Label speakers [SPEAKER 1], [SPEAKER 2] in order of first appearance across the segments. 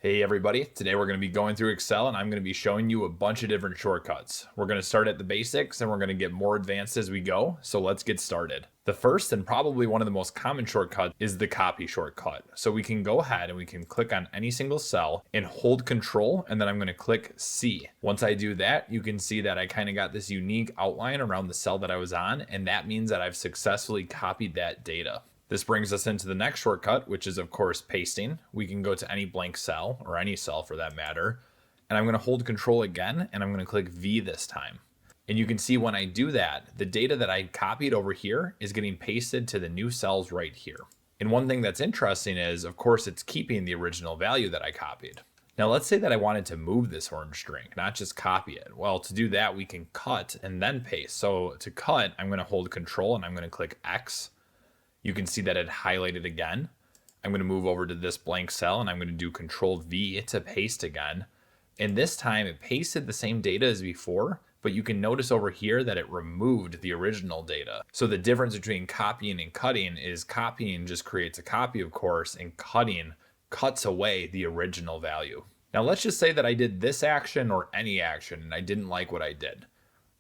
[SPEAKER 1] Hey everybody, today we're going to be going through Excel and I'm going to be showing you a bunch of different shortcuts. We're going to start at the basics and we're going to get more advanced as we go, so let's get started. The first and probably one of the most common shortcuts is the copy shortcut. So we can go ahead and we can click on any single cell and hold Control, and then I'm going to click C. Once I do that, you can see that I kind of got this unique outline around the cell that I was on, and that means that I've successfully copied that data. This brings us into the next shortcut, which is of course pasting. We can go to any blank cell, or any cell for that matter, and I'm going to hold Control again, and I'm going to click V this time. And you can see when I do that, the data that I copied over here is getting pasted to the new cells right here. And one thing that's interesting is, of course, it's keeping the original value that I copied. Now let's say that I wanted to move this orange string, not just copy it. Well, to do that, we can cut and then paste. So to cut, I'm going to hold Control and I'm going to click X. You can see that it highlighted again. I'm going to move over to this blank cell and I'm going to do Control V to paste again. And this time it pasted the same data as before, but you can notice over here that it removed the original data. So the difference between copying and cutting is copying just creates a copy, of course, and cutting cuts away the original value. Now let's just say that I did this action or any action and I didn't like what I did.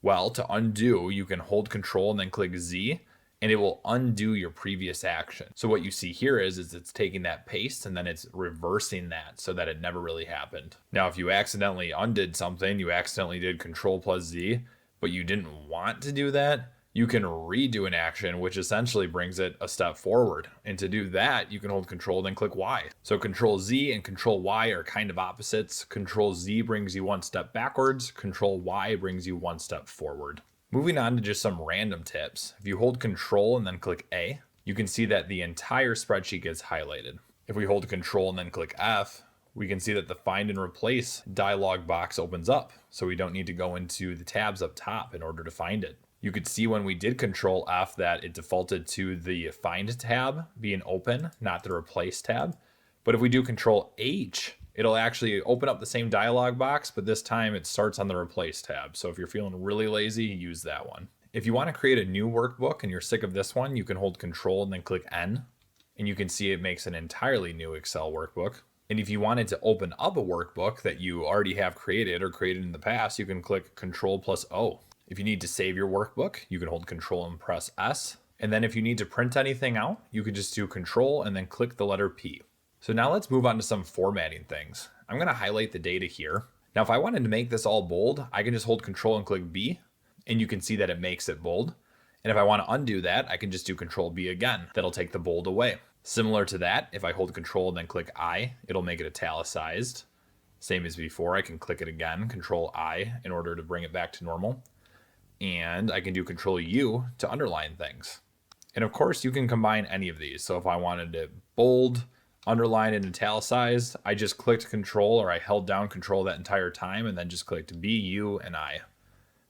[SPEAKER 1] Well, to undo, you can hold Control and then click Z, and it will undo your previous action. So what you see here is it's taking that paste and then it's reversing that so that it never really happened. Now, if you accidentally undid something, you accidentally did Control plus Z, but you didn't want to do that, you can redo an action, which essentially brings it a step forward. And to do that, you can hold Control, then click Y. So Control Z and Control Y are kind of opposites. Control Z brings you one step backwards. Control Y brings you one step forward. Moving on to just some random tips. If you hold Control and then click A, you can see that the entire spreadsheet gets highlighted. If we hold Control and then click F, we can see that the Find and Replace dialog box opens up, so we don't need to go into the tabs up top in order to find it. You could see when we did Control F that it defaulted to the Find tab being open, not the Replace tab. But if we do Control H, it'll actually open up the same dialog box, but this time it starts on the Replace tab. So if you're feeling really lazy, use that one. If you want to create a new workbook and you're sick of this one, you can hold Control and then click N, and you can see it makes an entirely new Excel workbook. And if you wanted to open up a workbook that you already have created or created in the past, you can click Control plus O. If you need to save your workbook, you can hold Control and press S. And then if you need to print anything out, you can just do Control and then click the letter P. So now let's move on to some formatting things. I'm going to highlight the data here. Now, if I wanted to make this all bold, I can just hold Control and click B, and you can see that it makes it bold. And if I want to undo that, I can just do Control B again. That'll take the bold away. Similar to that, if I hold Control and then click I, it'll make it italicized. Same as before, I can click it again, Control I, in order to bring it back to normal. And I can do Control U to underline things. And of course, you can combine any of these. So if I wanted it bold, underlined, and italicized, I just clicked Control, or I held down Control that entire time and then just clicked B, U, and I.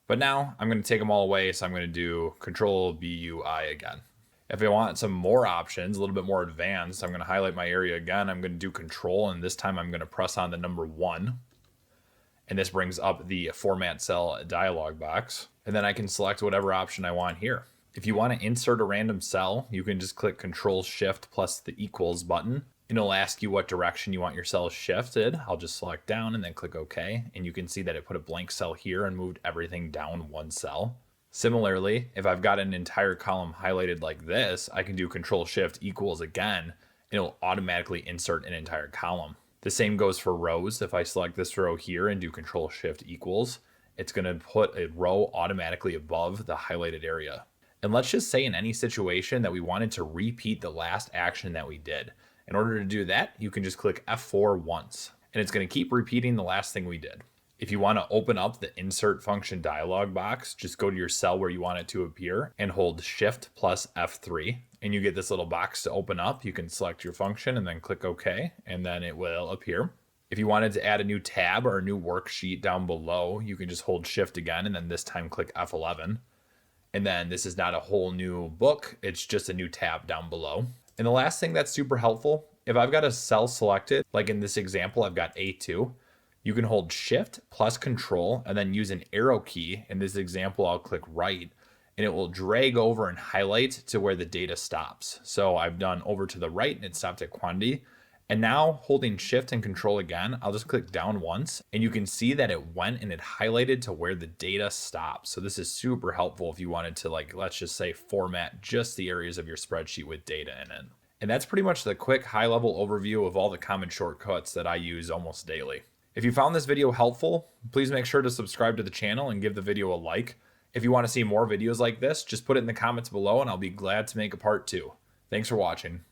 [SPEAKER 1] But now I'm going to take them all away, so I'm going to do Control B, U, I again. If I want some more options, a little bit more advanced, I'm going to highlight my area again. I'm going to do Control, and this time I'm going to press on the number 1. And this brings up the Format Cell dialog box. And then I can select whatever option I want here. If you want to insert a random cell, you can just click Control Shift plus the equals button. And it'll ask you what direction you want your cells shifted. I'll just select down and then click OK. And you can see that it put a blank cell here and moved everything down one cell. Similarly, if I've got an entire column highlighted like this, I can do Control Shift equals again, and it'll automatically insert an entire column. The same goes for rows. If I select this row here and do Control Shift equals, it's going to put a row automatically above the highlighted area. And let's just say in any situation that we wanted to repeat the last action that we did. In order to do that, you can just click F4 once, and it's going to keep repeating the last thing we did. If you want to open up the insert function dialog box, just go to your cell where you want it to appear and hold Shift plus F3, and you get this little box to open up. You can select your function and then click OK, and then it will appear. If you wanted to add a new tab or a new worksheet down below, you can just hold Shift again, and then this time click F11. And then this is not a whole new book, it's just a new tab down below. And the last thing that's super helpful, if I've got a cell selected, like in this example, I've got A2, you can hold Shift plus Control and then use an arrow key. In this example, I'll click right, and it will drag over and highlight to where the data stops. So I've done over to the right and it stopped at quantity. And now holding shift and control again, I'll just click down once and you can see that it went and it highlighted to where the data stops. So this is super helpful if you wanted to, like, let's just say format just the areas of your spreadsheet with data in it. And that's pretty much the quick high level overview of all the common shortcuts that I use almost daily. If you found this video helpful, please make sure to subscribe to the channel and give the video a like. If you want to see more videos like this, just put it in the comments below and I'll be glad to make a part 2. Thanks for watching.